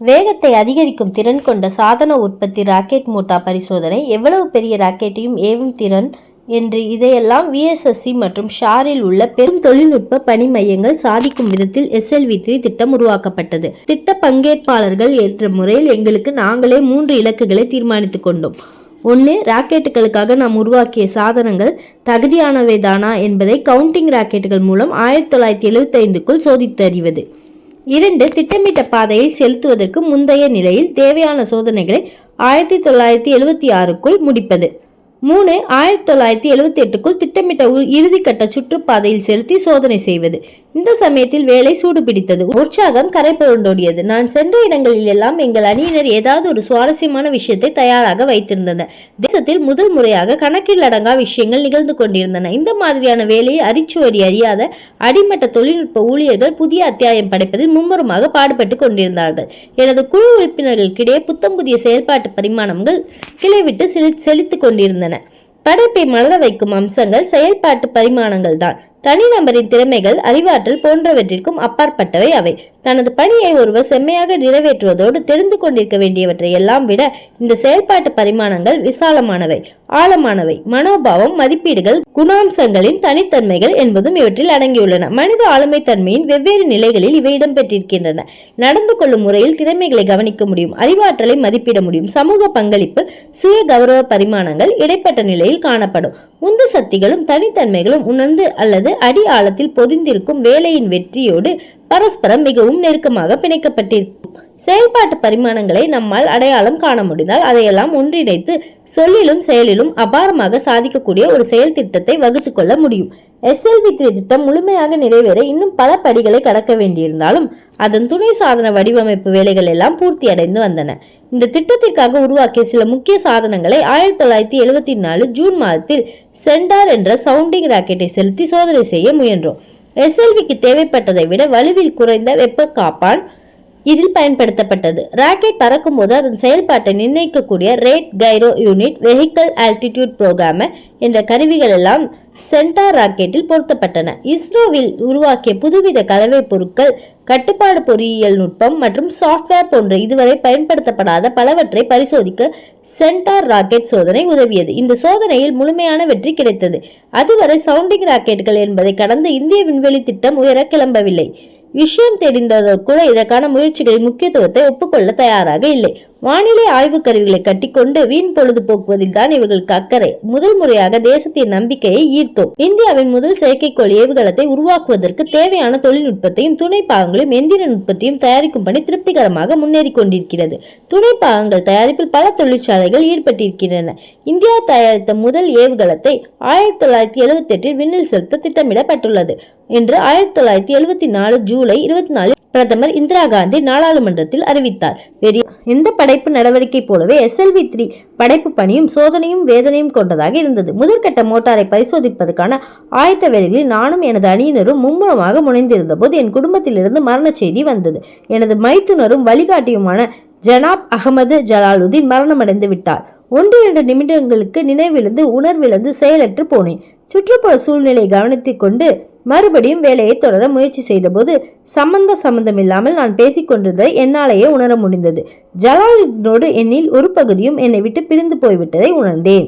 வேகத்தை அதிகரிக்கும் திறன் கொண்ட சாதன உற்பத்தி ராக்கெட் மோட்டார் பரிசோதனை, எவ்வளவு பெரிய ராக்கெட்டையும் ஏவும் திறன் என்று இதையெல்லாம் விஎஸ்எஸ்சி மற்றும் ஷாரில் உள்ள பெரும் தொழில்நுட்ப பணி மையங்கள் சாதிக்கும் விதத்தில் SLV3 திட்டம் உருவாக்கப்பட்டது. திட்ட பங்கேற்பாளர்கள் என்ற முறையில் எங்களுக்கு நாங்களே 3 இலக்குகளை தீர்மானித்துக் கொண்டோம். 1. ராக்கெட்டுகளுக்காக நாம் உருவாக்கிய சாதனங்கள் தகுதியானவைதானா என்பதை கவுண்டிங் ராக்கெட்டுகள் மூலம் 1975க்குள் சோதித்தறிவது. 2. திட்டமிட்ட பாதையில் செலுத்துவதற்கு முந்தைய நிலையில் தேவையான சோதனைகளை 1976க்குள் முடிப்பது. 3. 1978க்குள் திட்டமிட்ட இறுதிக்கட்ட சுற்றுப்பாதையில் செலுத்தி சோதனை செய்வது. இந்த சமயத்தில் வேலை சூடுபிடித்தது. உற்சாகம் கரை புரண்டோடியது. நான் சென்ற இடங்களில் எல்லாம் எங்கள் அணியினர் ஏதாவது ஒரு சுவாரஸ்யமான விஷயத்தை தயாராக வைத்திருந்தனர். தேசத்தில் முதல் முறையாக கணக்கில் அடங்கா விஷயங்கள் நிகழ்ந்து கொண்டிருந்தன. இந்த மாதிரியான வேலையை அரிச்சுவடி அறியாத அடிமட்ட தொழில்நுட்ப ஊழியர்கள் புதிய அத்தியாயம் படைப்பதில் மும்முரமாக பாடுபட்டு கொண்டிருந்தார்கள். எனது குழு உறுப்பினர்களுக்கிடையே புத்தம் புதிய செயல்பாட்டு பரிமாணங்கள் கிளைவிட்டு செழித்துக் கொண்டிருந்தன. படைப்பை மலர வைக்கும் அம்சங்கள் செயல்பாட்டு பரிமாணங்கள் தான். தனிநபரின் திறமைகள், அறிவாற்றல் போன்றவற்றிற்கும் அப்பாற்பட்டவை அவை. தனது பணியை ஒருவர் செம்மையாக நிறைவேற்றுவதோடு தெரிந்து கொண்டிருக்க வேண்டியவற்றை எல்லாம் விட இந்த செயல்பாட்டு பரிமாணங்கள் விசாலமானவை, ஆழமானவை. மனோபாவம், மதிப்பீடுகள், குணாம்சங்களின் தனித்தன்மைகள் என்பதும் இவற்றில் அடங்கியுள்ளன. மனித ஆளுமை தன்மையின் வெவ்வேறு நிலைகளில் இவை இடம்பெற்றிருக்கின்றன. நடந்து கொள்ளும் முறையில் திறமைகளை கவனிக்க முடியும், அறிவாற்றலை மதிப்பிட முடியும். சமூக பங்களிப்பு, சுய கௌரவ பரிமாணங்கள் இடைப்பட்ட நிலையில் காணப்படும். உந்து சக்திகளும் தனித்தன்மைகளும் உணர்ந்து அல்லது அடி ஆழத்தில் பொதிந்திருக்கும் வேலையின் வெற்றியோடு பரஸ்பரம் மிகவும் நெருக்கமாக பிணைக்கப்பட்டிருக்கும். செயல்பாட்டு பரிமாணங்களை நம்மால் அடையாளம் காண முடிந்தால் அதையெல்லாம் ஒன்றிணைத்து சொல்லிலும் செயலிலும் அபாரமாக சாதிக்கக்கூடிய ஒரு செயல் திட்டத்தை வகுத்து கொள்ள முடியும். SLV3 திட்டம் முழுமையாக நிறைவேற இன்னும் பல படிகளை கடக்க வேண்டியிருந்தாலும் அதன் துணை சாதன வடிவமைப்பு வேலைகள் எல்லாம் பூர்த்தி அடைந்து வந்தன. இந்த திட்டத்திற்காக உருவாக்கிய சில முக்கிய சாதனங்களை 1974 ஜூன் மாதத்தில் சென்டார் என்ற சவுண்டிங் ராக்கெட்டை செலுத்தி சோதனை செய்ய முயன்றோம். SLVக்கு தேவைப்பட்டதை விட வலுவில் குறைந்த வெப்ப காப்பான் இதில் பயன்படுத்தப்பட்டது. ராக்கெட் பறக்கும் போது அதன் செயல்பாட்டை நிர்ணயிக்கக்கூடிய rate gyro unit, vehicle altitude programmer என்ற கருவிகள் எல்லாம் சென்டார் ராக்கெட்டில் பொருத்தப்பட்டன. இஸ்ரோவில் உருவாக்கிய புதுவித கலவை பொருட்கள், கட்டுப்பாடு பொறியியல் நுட்பம் மற்றும் சாப்ட்வேர் போன்ற இதுவரை பயன்படுத்தப்படாத பலவற்றை பரிசோதிக்க சென்டார் ராக்கெட் சோதனை உதவியது. இந்த சோதனையில் முழுமையான வெற்றி கிடைத்தது. அதுவரை சவுண்டிங் ராக்கெட்டுகள் என்பதை கடந்து இந்திய விண்வெளி திட்டம் உயர கிளம்பவில்லை. விஷயம் தெரிந்தவர் கூட இதற்கான முயற்சிகளின் முக்கியத்துவத்தை ஒப்புக்கொள்ள தயாராக இல்லை. வானிலை ஆய்வு கருவிகளை கட்டிக்கொண்டு வீண் பொழுது போக்குவதில் தான் இவர்களுக்கு அக்கறை. முதல் முறையாக தேசத்தின் நம்பிக்கையை ஈர்த்தோம். இந்தியாவின் முதல் செயற்கைக்கோள் ஏவுகலத்தை உருவாக்குவதற்கு தேவையான தொழில்நுட்பத்தையும் துணை பாகங்களையும் எந்திர நுட்பத்தையும் தயாரிக்கும் பணி திருப்திகரமாக முன்னேறி கொண்டிருக்கிறது. துணை பாகங்கள் தயாரிப்பில் பல தொழிற்சாலைகள் ஈடுபட்டிருக்கின்றன. இந்தியா தயாரித்த முதல் ஏவுகலத்தை 1978 விண்ணில் செலுத்த திட்டமிடப்பட்டுள்ளது என்று 1974 ஜூலை 24 பிரதமர் இந்திரா காந்தி நாடாளுமன்றத்தில் அறிவித்தார். வேறு எந்த படைப்பு நடவடிக்கை போலவே SLV3 படைப்பு பணியும் சோதனையும் வேதனையும் கொண்டதாக இருந்தது. முதற்கட்ட மோட்டாரை பரிசோதிப்பதற்கான ஆயத்த வேலைகளில் நானும் எனது அணியினரும் மும்முரமாக முனைந்திருந்த போது என் குடும்பத்திலிருந்து மரண செய்தி வந்தது. எனது மைத்துனரும் வழிகாட்டியுமான ஜனாப் அகமது ஜலாலுதீன் மரணமடைந்து விட்டார். 1-2 நிமிடங்களுக்கு நினைவிழந்து உணர்விழந்து செயலற்று போனேன். சுற்றுப்புற சூழ்நிலையை கவனித்துக் கொண்டு மறுபடியும் வேலையை தொடர முயற்சி செய்த போது சம்பந்தமில்லாமல் நான் பேசிக்கொண்டிருந்ததை என்னாலேயே உணர முடிந்தது. ஜலாலுதீனோடு என்னில் ஒரு பகுதியும் என்னை விட்டு பிரிந்து போய்விட்டதை உணர்ந்தேன்.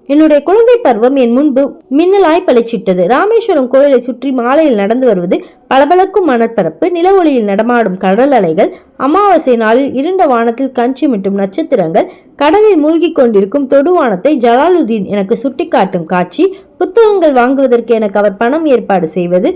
என்னுடைய குழந்தை பருவம் என் முன்பு மின்னலாய் பளிச்சிட்டது. ராமேஸ்வரம் கோயிலை சுற்றி மாலையில் நடந்து வருவது, பளபளக்கும் மணற்பரப்பு, நில ஒளியில் நடமாடும் கடல் அலைகள், அமாவாசை நாளில் இருண்ட வானத்தில் கஞ்சிமிட்டும் நட்சத்திரங்கள், கடலில் மூழ்கி கொண்டிருக்கும் தொடுவானத்தை ஜலாலுதீன் எனக்கு சுட்டிக்காட்டும் காட்சி, புத்தகங்கள் வாங்குவதற்கு எனக்கு அவர் பணம் ஏற்பாடு செய்வது,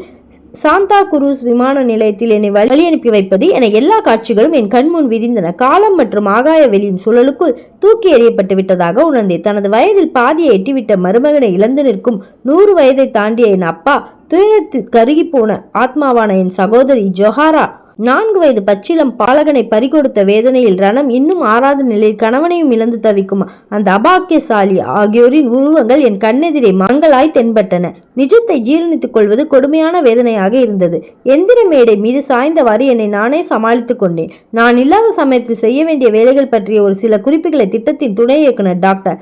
சாந்தா குரூஸ் விமான நிலையத்தில் என்னை வழி அனுப்பி வைப்பது என எல்லா காட்சிகளும் என் கண்முன் விரிந்தன. காலம் மற்றும் ஆகாய வெளியின் சுழலுக்குள் தூக்கி எறியப்பட்டு விட்டதாக உணர்ந்தேன். தனது வயதில் பாதியை எட்டிவிட்ட மருமகனை இழந்து நிற்கும் 100 வயதை தாண்டிய என் அப்பா, துயரத்தில் கருகி போன ஆத்மாவான என் சகோதரி ஜொஹாரா, 4 வயது பச்சிலம் பாலகனை பறிகொடுத்த வேதனையில் ரணம் இன்னும் ஆறாத நிலையில் கணவனையும் இழந்து தவிக்கும் அந்த அபாக்கியசாலி ஆகியோரின் உருவங்கள் என் கண்ணெதிரே மங்களாய் தென்பட்டன. நிஜத்தை ஜீரணித்துக் கொள்வது கொடுமையான வேதனையாக இருந்தது. எந்திர மேடை மீது சாய்ந்தவாறு என்னை நானே சமாளித்துக் கொண்டேன். நான் இல்லாத சமயத்தில் செய்ய வேண்டிய வேலைகள் பற்றிய ஒரு சில குறிப்புகளை திட்டத்தின் துணை இயக்குனர் டாக்டர்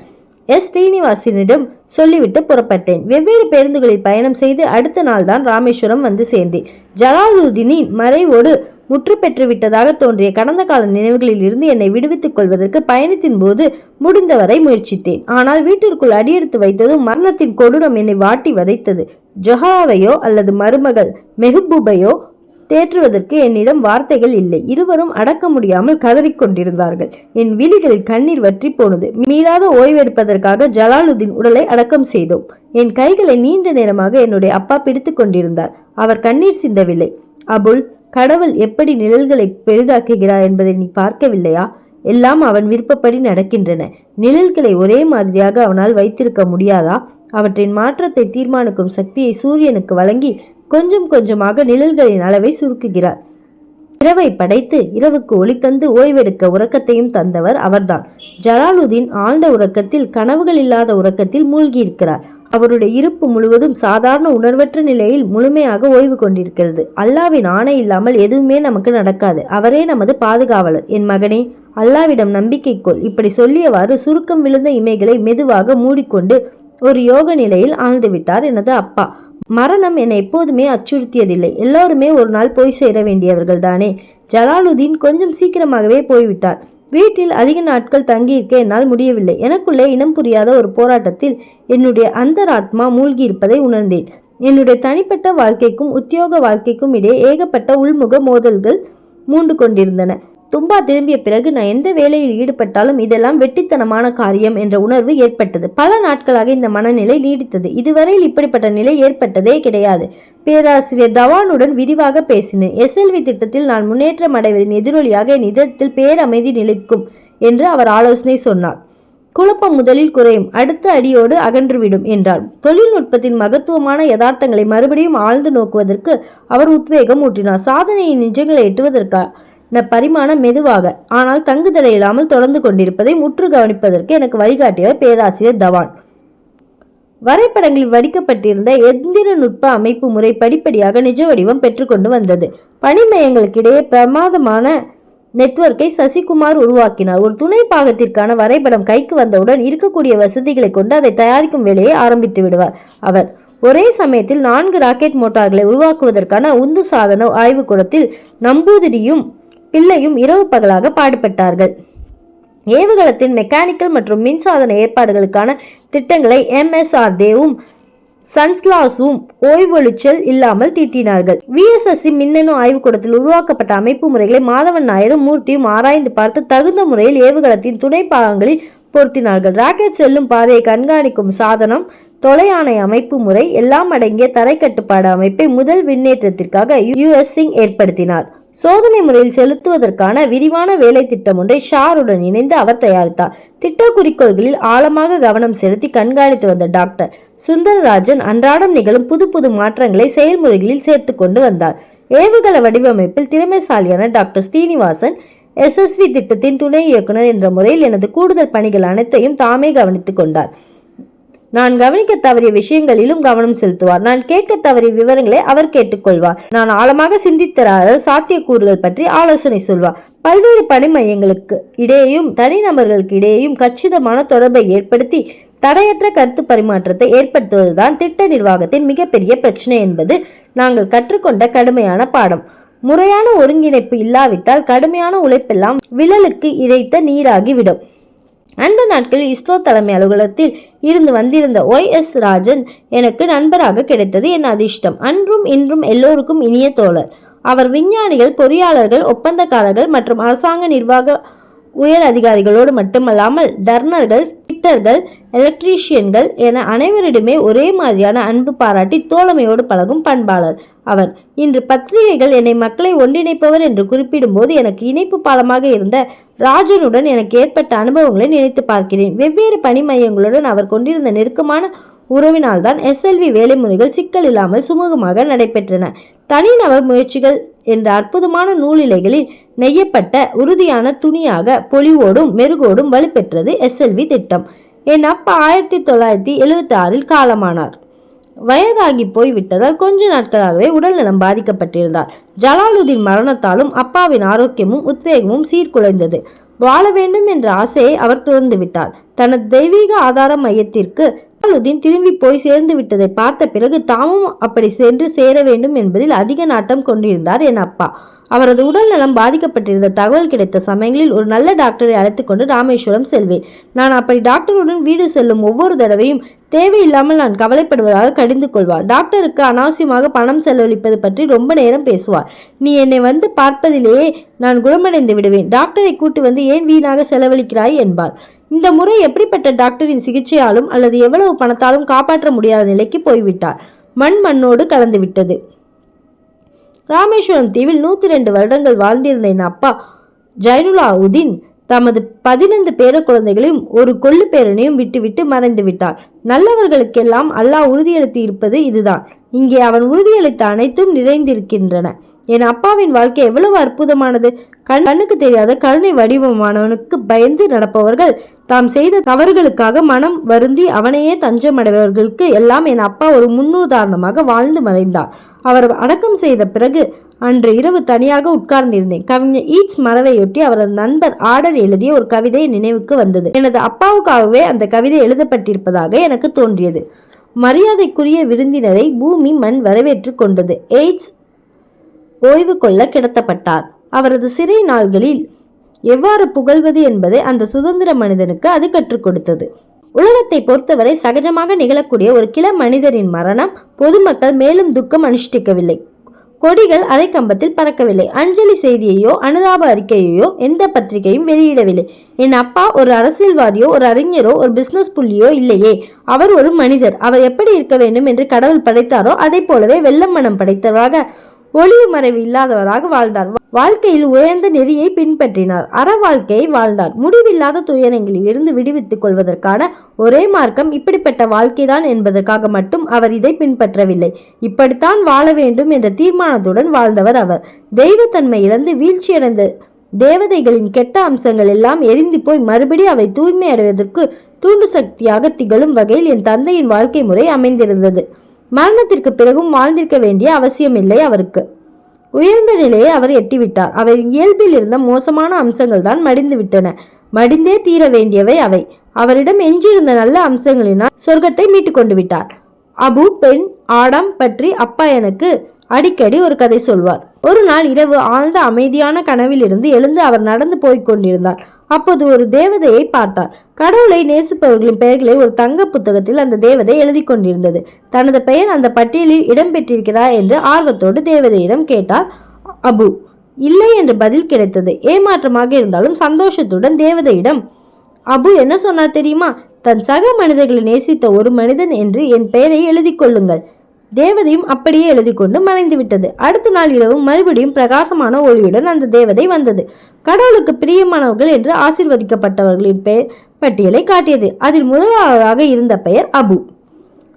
ஸ்ரீனிவாசனிடம் சொல்லிவிட்டு புறப்பட்டேன். வெவ்வேறு பேருந்துகளில் பயணம் செய்து அடுத்த நாள் தான் ராமேஸ்வரம் வந்து சேர்ந்தேன். ஜலாலுதீனின் மறைவோடு முற்று பெற்று விட்டதாக தோன்றிய கடந்த கால நினைவுகளில் இருந்து என்னை விடுவித்துக் கொள்வதற்கு பயணத்தின் போது முடிந்தவரை முயற்சித்தேன். ஆனால் வீட்டிற்குள் அடியெடுத்து வைத்ததும் மரணத்தின் கொடூரம் என்னை வாட்டி வதைத்தது. ஜொஹராவையோ அல்லது மருமகள் மெஹபூபையோ தேற்றுவதற்கு என்னிடம் வார்த்தைகள் இல்லை. இருவரும் அடக்க முடியாமல் கதறிக்கொண்டிருந்தார்கள். என் விழிகளில் கண்ணீர் வற்றி போனது. மீளாத ஓய்வெடுப்பதற்காக ஜலாலுதீன் உடலை அடக்கம் செய்தோம். என் கைகளை நீண்ட நேரமாக என்னுடைய அப்பா பிடித்து கொண்டிருந்தார். அவர் கண்ணீர் சிந்தவில்லை. அபுல், கடவுள் எப்படி நிழல்களை பெரிதாக்குகிறார் என்பதை நீ பார்க்கவில்லையா? எல்லாம் அவன் விருப்பப்படி நடக்கின்றன. நிழல்களை ஒரே மாதிரியாக அவனால் வைத்திருக்க முடியாதா? அவற்றின் மாற்றத்தை தீர்மானிக்கும் சக்தியை சூரியனுக்கு வழங்கி கொஞ்சம் கொஞ்சமாக நிழல்களின் அளவை சுருக்குகிறார். இரவை படைத்து இரவுக்கு ஒளி தந்து ஓய்வெடுக்க உறக்கத்தையும் தந்தவர் அவர்தான். ஜலாலுதீன் ஆழ்ந்த உறக்கத்தில், கனவுகள் இல்லாத உறக்கத்தில் மூழ்கியிருக்கிறார். அவருடைய இருப்பு முழுவதும் சாதாரண உணர்வற்ற நிலையில் முழுமையாக ஓய்வு கொண்டிருக்கிறது. அல்லாவின் ஆணை இல்லாமல் எதுவுமே நமக்கு நடக்காது. அவரே நமது பாதுகாவலர். என் மகனே, அல்லாவிடம் நம்பிக்கை கொள். இப்படி சொல்லியவாறு சுருக்கம் விழுந்த இமைகளை மெதுவாக மூடிக்கொண்டு ஒரு யோக நிலையில் ஆழ்ந்து விட்டார் எனது அப்பா. மரணம் என்னை எப்போதுமே அச்சுறுத்தியதில்லை. எல்லோருமே ஒரு நாள் போய் சேர வேண்டியவர்கள் தானே. ஜலாலுதீன் கொஞ்சம் சீக்கிரமாகவே போய்விட்டார். வீட்டில் அதிக நாட்கள் தங்கியிருக்க என்னால் முடியவில்லை. எனக்குள்ளே இனம் புரியாத ஒரு போராட்டத்தில் என்னுடைய அந்தராத்மா மூழ்கி இருப்பதை உணர்ந்தேன். என்னுடைய தனிப்பட்ட வாழ்க்கைக்கும் உத்தியோக வாழ்க்கைக்கும் இடையே ஏகப்பட்ட உள்முக மோதல்கள் மூண்டு கொண்டிருந்தன. தும்பா திரும்பிய பிறகு நான் எந்த வேலையில் ஈடுபட்டாலும் இதெல்லாம் வெட்டித்தனமான காரியம் என்ற உணர்வு ஏற்பட்டது. பல நாட்களாக இந்த மனநிலை நீடித்தது. இதுவரையில் இப்படிப்பட்ட நிலை ஏற்பட்டதே கிடையாது. பேராசிரியர் தவானுடன் விரிவாக பேசினேன். SLV திட்டத்தில் நான் முன்னேற்றம் அடைவதின் எதிரொலியாக என் இதயத்தில் பேரமைதி நிலைக்கும் என்று அவர் ஆலோசனை சொன்னார். குழப்பம் முதலில் குறையும், அடுத்த அடியோடு அகன்றுவிடும் என்றார். தொழில்நுட்பத்தின் மகத்துவமான யதார்த்தங்களை மறுபடியும் ஆழ்ந்து நோக்குவதற்கு அவர் உத்வேகம் ஊட்டினார். சாதனையின் நிஜங்களை எட்டுவதற்காக பரிமாணம் மெதுவாக ஆனால் தங்குதடையில்லாமல் தொடர்ந்து கொண்டிருப்பதை முற்று கவனிப்பதற்கு எனக்கு வழிகாட்டியவர் பேராசிரியர் தவான். வரைபடங்களில் வடிக்கப்பட்டிருந்த எந்திர நுட்ப அமைப்பு முறை படிப்படியாக நிஜ வடிவம் பெற்றுக்கொண்டு வந்தது. பணிமயங்களுக்கிடையே பிரமாதமான நெட்வொர்க்கை சசிகுமார் உருவாக்கினார். ஒரு துணை பாகத்திற்கான வரைபடம் கைக்கு வந்தவுடன் இருக்கக்கூடிய வசதிகளை கொண்டு அதை தயாரிக்கும் வேலையை ஆரம்பித்து விடுவார் அவர். ஒரே சமயத்தில் 4 ராக்கெட் மோட்டார்களை உருவாக்குவதற்கான உந்து சாதன ஆய்வுக்கூடத்தில் நம்பூதிரியும் பிள்ளையும் இரவு பகலாக பாடுபட்டார்கள். ஏவுகலத்தின் மெக்கானிக்கல் மற்றும் மின்சாதன ஏற்பாடுகளுக்கான திட்டங்களை MSR தேவும் சன்ஸ்லாஸும் ஓய்வொழிச்சல் இல்லாமல் தீட்டினார்கள். VSSC மின்னணு ஆய்வுக்கூடத்தில் உருவாக்கப்பட்ட அமைப்பு முறைகளை மாதவன் நாயரும் மூர்த்தியும் ஆராய்ந்து பார்த்து தகுந்த முறையில் ஏவுகலத்தின் துணை பாகங்களில் பொருத்தினார்கள். ராக்கெட் செல்லும் பாதையை கண்காணிக்கும் சாதனம், தொலையானை அமைப்பு முறை எல்லாம் அடங்கிய தரை கட்டுப்பாடு அமைப்பை முதல் விண்ணேற்றத்திற்காக US சிங் ஏற்படுத்தினார். சோதனை முறையில் செலுத்துவதற்கான விரிவான வேலை திட்டம் ஒன்றை ஷாருடன் இணைந்து அவர் தயாரித்தார். திட்ட குறிக்கோள்களில் ஆழமாக கவனம் செலுத்தி கண்காணித்து வந்த டாக்டர் சுந்தரராஜன் அன்றாடம் நிகழும் புது புது மாற்றங்களை செயல்முறைகளில் சேர்த்து கொண்டு வந்தார். ஏவுகல வடிவமைப்பில் திறமைசாலியான டாக்டர் ஸ்ரீனிவாசன் SSV திட்டத்தின் துணை இயக்குனர் என்ற முறையில் எனது கூடுதல் பணிகள் அனைத்தையும் தாமே கவனித்துக் கொண்டார். நான் கவனிக்க தவறிய விஷயங்களிலும் கவனம் செலுத்துவார். நான் கேட்க தவறிய விவரங்களை அவர் கேட்டுக்கொள்வார். நான் ஆழமாக சிந்தித்தராத சாத்தியக்கூறுகள் பற்றி ஆலோசனை சொல்வார். பல்வேறு பணி மையங்களுக்கு இடையேயும் தனிநபர்களுக்கு இடையேயும் கச்சிதமான தொடர்பை ஏற்படுத்தி தடையற்ற கருத்து பரிமாற்றத்தை ஏற்படுத்துவதுதான் திட்ட நிர்வாகத்தின் மிகப்பெரிய பிரச்சனை என்பது நாங்கள் கற்றுக்கொண்ட கடுமையான பாடம். முறையான ஒருங்கிணைப்பு இல்லாவிட்டால் கடுமையான உழைப்பெல்லாம் விழலுக்கு இறைத்த நீராகிவிடும். அந்த நாட்களில் இஸ்ரோ தலைமை அலுவலகத்தில் இருந்து வந்திருந்த YS ராஜன் எனக்கு நண்பராக கிடைத்தது என் அதிர்ஷ்டம். அன்றும் இன்றும் எல்லோருக்கும் இனிய தோழர். அவர் விஞ்ஞானிகள், பொறியாளர்கள், ஒப்பந்தக்காரர்கள் மற்றும் அரசாங்க நிர்வாக உயர் அதிகாரிகளோடு மட்டுமல்லாமல் டர்னர்கள், ஃபிட்டர்கள், எலக்ட்ரீஷியன்கள் என அனைவரிடமே ஒரே மாதிரியான அன்பு பாராட்டி தோழமையோடு பழகும் பண்பாளர் அவர். இன்று பத்திரிகைகள் என்னை மக்களை ஒன்றிணைப்பவர் என்று குறிப்பிடும் போது எனக்கு இணைப்பு பாலமாக இருந்த ராஜனுடன் எனக்கு ஏற்பட்ட அனுபவங்களை நினைத்து பார்க்கிறேன். வெவ்வேறு பணி மையங்களுடன் அவர் கொண்டிருந்த நெருக்கமான உறவினால்தான் SLV வேலைமுறைகள் சிக்கல் இல்லாமல் சுமூகமாக நடைபெற்றன. தனிநபர் முயற்சிகள் என்ற அற்புதமான நூலிலைகளில் நெய்யப்பட்ட உறுதியான துணியாக பொலிவோடும் மெருகோடும் வலுப்பெற்றது SLV திட்டம். என் அப்பா 1976 காலமானார். வயதாகி போய் விட்டதால் கொஞ்ச நாட்களாகவே உடல் நலம் பாதிக்கப்பட்டிருந்தார். ஜலாலுதீன் மரணத்தாலும் அப்பாவின் ஆரோக்கியமும் உத்வேகமும் சீர்குலைந்தது. வாழ வேண்டும் என்ற ஆசையை அவர் துறந்து விட்டார். தனது தெய்வீக ஆதார மையத்திற்கு ஜலாலுதீன் திரும்பி போய் சேர்ந்து விட்டதை பார்த்த பிறகு தாமும் அப்படி சென்று சேர வேண்டும் என்பதில் அதிக நாட்டம் கொண்டிருந்தார் என் அப்பா. அவரது உடல் நலம் பாதிக்கப்பட்டிருந்த தகவல் கிடைத்த சமயங்களில் ஒரு நல்ல டாக்டரை அழைத்துக் கொண்டு ராமேஸ்வரம் செல்வேன். நான் அப்படி டாக்டருடன் வீடு செல்லும் ஒவ்வொரு தடவையும் தேவையில்லாமல் நான் கவலைப்படுவதாக கடிந்து கொள்வார். டாக்டருக்கு அனாவசியமாக பணம் செலவழிப்பது பற்றி ரொம்ப நேரம் பேசுவார். நீ என்னை வந்து பார்ப்பதிலேயே நான் குணமடைந்து விடுவேன். டாக்டரை கூட்டு வந்து ஏன் வீணாக செலவழிக்கிறாய் என்பார். இந்த முறை எப்படிப்பட்ட டாக்டரின் சிகிச்சையாலும் அல்லது எவ்வளவு பணத்தாலும் காப்பாற்ற முடியாத நிலைக்கு போய்விட்டார். மண்ணோடு கலந்து விட்டது. ராமேஸ்வரம் தீவில் 102 வருடங்கள் வாழ்ந்திருந்த என் அப்பா ஜைனுலாவுதீன் தமது 15 பேர குழந்தைகளையும் ஒரு கொள்ளு பேரனையும் விட்டுவிட்டு மறைந்து விட்டார். நல்லவர்களுக்கெல்லாம் அல்லாஹ் உறுதியளித்து இருப்பது இதுதான். இங்கே அவன் உறுதியளித்த அனைத்தும் நிறைந்திருக்கின்றன. என் அப்பாவின் வாழ்க்கை எவ்வளவு அற்புதமானது! கண்ணுக்கு தெரியாத கருணை வடிவமானவனுக்கு பயந்து நடப்பவர்கள், தாம் செய்த தவறுகளுக்காக மனம் வருந்தி அவனையே தஞ்சமடைபவர்களுக்கு எல்லாம் என் அப்பா ஒரு முன்னுதாரணமாக வாழ்ந்து மறைந்தார். அவர் அடக்கம் செய்த பிறகு அன்று இரவு தனியாக உட்கார்ந்திருந்தேன். கவிஞர் ஈட்ஸ் மரவையொட்டி அவரது நண்பர் ஆர்டர் எழுதிய ஒரு கவிதை நினைவுக்கு வந்தது. எனது அப்பாவுக்காகவே அந்த கவிதை எழுதப்பட்டிருப்பதாக எனக்கு தோன்றியது. மரியாதைக்குரிய விருந்தினரை பூமி மண் வரவேற்று கொண்டது. எய்ட்ஸ் ஓய்வு கொள்ள கிடத்தப்பட்டார். அவரது சிறை நாள்களில் எவ்வாறு புகழ்வது என்பதை அந்த சுதந்திர மனிதனுக்கு அது கற்றுக் கொடுத்தது. உலகத்தை பொறுத்தவரை சகஜமாக நிகழக்கூடிய ஒரு கிள மனிதரின் மரணம் பொதுமக்கள் மேலும் துக்கம் அனுஷ்டிக்கவில்லை. கொடிகள் அரை கம்பத்தில் பறக்கவில்லை. அஞ்சலி செய்தியையோ அனுதாப அறிக்கையோ எந்த பத்திரிகையும் வெளியிடவில்லை. என் அப்பா ஒரு அரசியல்வாதியோ ஒரு அறிஞரோ ஒரு பிசினஸ் புள்ளியோ இல்லையே. அவர் ஒரு மனிதர். அவர் எப்படி இருக்க வேண்டும் என்று கடவுள் படைத்தாரோ அதை போலவே வெள்ளம் மனம் படைத்தவராக ஒளிவு மறைவு இல்லாதவராக வாழ்ந்தார். வாழ்க்கையில் உயர்ந்த நெறியை பின்பற்றினார். அற வாழ்க்கையை வாழ்ந்தார். முடிவில்லாத துயரங்களில் இருந்து விடுவித்துக் கொள்வதற்கான ஒரே மார்க்கம் இப்படிப்பட்ட வாழ்க்கைதான் என்பதற்காக மட்டும் அவர் இதை பின்பற்றவில்லை. இப்படித்தான் வாழ வேண்டும் என்ற தீர்மானத்துடன் வாழ்ந்தவர் அவர். தெய்வத்தன்மை இழந்து வீழ்ச்சியடைந்த தேவதைகளின் கெட்ட அம்சங்கள் எல்லாம் எரிந்து போய் மறுபடி அவை தூய்மை அடைவதற்கு தூண்டு சக்தியாக திகழும் வகையில் என் தந்தையின் வாழ்க்கை முறை அமைந்திருந்தது. மரணத்திற்கு பிறகும் வாழ்ந்திருக்க வேண்டிய அவசியமில்லை அவருக்கு. உயர்ந்த நிலையை அவர் எட்டிவிட்டார். அவரின் இயல்பில் இருந்த மோசமான அம்சங்கள் தான் மடிந்து விட்டன. மடிந்தே தீர வேண்டியவை அவை. அவரிடம் எஞ்சியிருந்த நல்ல அம்சங்களினால் சொர்க்கத்தை மீட்டுக் கொண்டு விட்டார். அபு பெண் ஆடம் பற்றி அப்பா எனக்கு அடிக்கடி ஒரு கதை சொல்வார். ஒரு நாள் இரவு ஆழ்ந்த அமைதியான கனவில் இருந்து எழுந்து அவர் நடந்து போய்க் கொண்டிருந்தார். அப்போது ஒரு தேவதையை பார்த்தார். கடவுளை நேசிப்பவர்களின் பெயர்களை ஒரு தங்க புத்தகத்தில் அந்த தேவதை எழுதி கொண்டிருந்தது. தனது பெயர் அந்த பட்டியலில் இடம்பெற்றிருக்கிறதா என்று ஆர்வத்தோடு தேவதையிடம் கேட்டார் அபு. இல்லை என்று பதில் கிடைத்தது. ஏமாற்றமாக இருந்தாலும் சந்தோஷத்துடன் தேவதையிடம் அபு என்ன சொன்னார் தெரியுமா? தன் சக மனிதர்களை நேசித்த ஒரு மனிதன் என்று என் பெயரை எழுதி கொள்ளுங்கள். தேவதையும் அப்படியே எழுதி கொண்டு மறைந்து விட்டது. அடுத்த நாள் இரவு மறுபடியும் பிரகாசமான ஒளியுடன் அந்த தேவதை வந்தது. கடவுளுக்கு பிரியமானவர்கள் என்று ஆசீர்வதிக்கப்பட்டவர்களின் பெயர் பட்டியலை காட்டியது. அதில் முதலாவதாக இருந்த பெயர் அபு.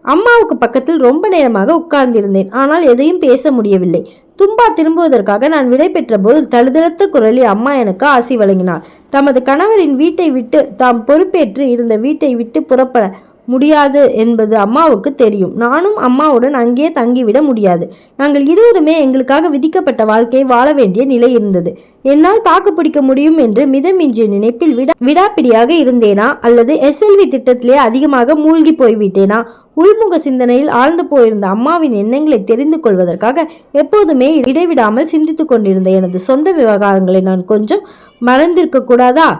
அம்மாவுக்கு பக்கத்தில் ரொம்ப நேரமாக உட்கார்ந்திருந்தேன். ஆனால் எதையும் பேச முடியவில்லை. தும்பா திரும்புவதற்காக நான் விடை பெற்ற போது தழுதழுத்த குரலில் அம்மா எனக்கு ஆசி வழங்கினார். தமது கணவரின் வீட்டை விட்டு தாம் பொறுப்பேற்று இருந்த வீட்டை விட்டு புறப்பட முடியாது என்பது அம்மாவுக்கு தெரியும். நானும் அம்மாவுடன் அங்கே தங்கிவிட முடியாது. நாங்கள் இருவருமே எங்களுக்காக விதிக்கப்பட்ட வாழ்க்கையை வாழ வேண்டிய நிலை இருந்தது. என்னால் தாக்கு பிடிக்க முடியும் என்று மிதமிஞ்சிய நினைப்பில் விடாப்பிடியாக இருந்தேனா அல்லது SLV திட்டத்திலே அதிகமாக மூழ்கி போய்விட்டேனா? உள்முக சிந்தனையில் ஆழ்ந்து போயிருந்த அம்மாவின் எண்ணங்களை தெரிந்து கொள்வதற்காக எப்போதுமே இடைவிடாமல் சிந்தித்துக் கொண்டிருந்த எனது சொந்த விவகாரங்களை நான் கொஞ்சம் மறந்திருக்க கூடாதா?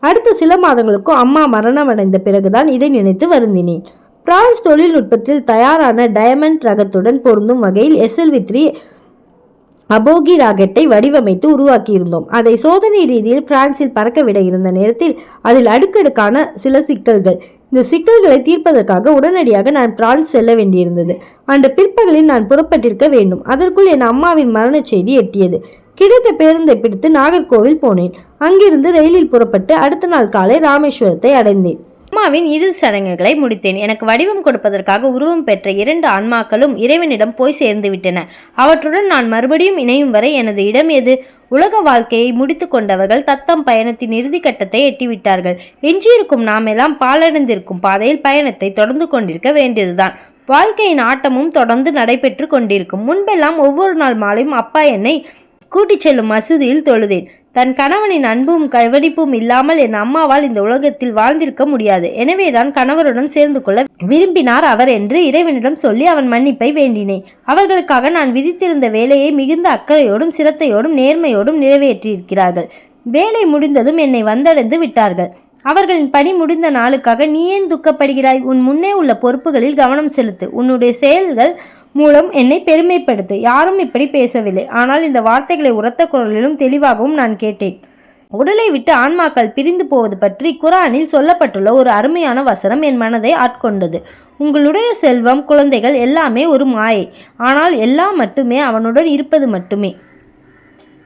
அடுத்த சில மாதங்களுக்கும் அம்மா மரணமடைந்த பிறகுதான் இதை நினைத்து வருந்தினேன். பிரான்ஸ் தொழில்நுட்பத்தில் தயாரான டயமண்ட் ரகத்துடன் பொருந்தும் வகையில் SLV-3 அபோகி ராக்கெட்டை வடிவமைத்து உருவாக்கியிருந்தோம். அதை சோதனை ரீதியில் பிரான்சில் பறக்க விட இருந்த நேரத்தில் அதில் அடுக்கடுக்கான சில சிக்கல்கள். இந்த சிக்கல்களை தீர்ப்பதற்காக உடனடியாக நான் பிரான்ஸ் செல்ல வேண்டியிருந்தது. அன்று பிற்பகலில் நான் புறப்பட்டிருக்க வேண்டும். அதற்குள் என் அம்மாவின் மரண செய்தி எட்டியது. கிடைத்த பேருந்தை பிடித்து நாகர்கோவில் போனேன். அங்கிருந்து ரயிலில் புறப்பட்டு அடுத்த நாள் காலை ராமேஸ்வரத்தை அடைந்தேன். அம்மாவின் இறுதி சடங்குகளை முடித்தேன். எனக்கு வடிவம் கொடுப்பதற்காக உருவம் பெற்ற 2 ஆன்மாக்களும் இறைவனிடம் போய் சேர்ந்து விட்டன. அவற்றுடன் நான் மறுபடியும் இணையும் வரை எனது இடம் எது? உலக வாழ்க்கையை முடித்து கொண்டவர்கள் தத்தம் பயணத்தின் இறுதி கட்டத்தை எட்டிவிட்டார்கள். எஞ்சியிருக்கும் நாம் எல்லாம் பாலடைந்திருக்கும் பாதையில் பயணத்தை தொடர்ந்து கொண்டிருக்க வேண்டியதுதான். வாழ்க்கையின் ஆட்டமும் தொடர்ந்து நடைபெற்று கொண்டிருக்கும். முன்பெல்லாம் ஒவ்வொரு நாள் மாலையும் அப்பா என்னை கூட்டிச் செல்லும் மசூதியில் தொழுதேன். தன் கணவனின் அன்பும் கவனிப்பும் இல்லாமல் என் அம்மாவால் இந்த உலகத்தில் வாழ்ந்திருக்க முடியாது. எனவேதான் கணவருடன் சேர்ந்து கொள்ள விரும்பினார் அவர் என்று இறைவனிடம் சொல்லி அவன் மன்னிப்பை வேண்டினேன். அவர்களுக்காக நான் விதித்திருந்த வேலையை மிகுந்த அக்கறையோடும் சிரத்தையோடும் நேர்மையோடும் நிறைவேற்றியிருக்கிறார்கள். வேலை முடிந்ததும் என்னை வந்தடைந்து விட்டார்கள். அவர்களின் பணி முடிந்த நாளுக்காக நீ ஏன் துக்கப்படுகிறாய்? உன் முன்னே உள்ள பொறுப்புகளில் கவனம் செலுத்து. உன்னுடைய செயல்கள் மூலம் என்னை பெருமைப்படுத்து. யாரும் இப்படி பேசவில்லை. ஆனால் இந்த வார்த்தைகளை உரத்த குரலிலும் தெளிவாகவும் நான் கேட்டேன். உடலை விட்டு ஆன்மாக்கள் பிரிந்து போவது பற்றி குரானில் சொல்லப்பட்டுள்ள ஒரு அருமையான வசனம் என் மனதை ஆட்கொண்டது. உங்களுடைய செல்வம், குழந்தைகள் எல்லாமே ஒரு மாயை. ஆனால் எல்லாம் மட்டுமே அவனுடன் இருப்பது மட்டுமே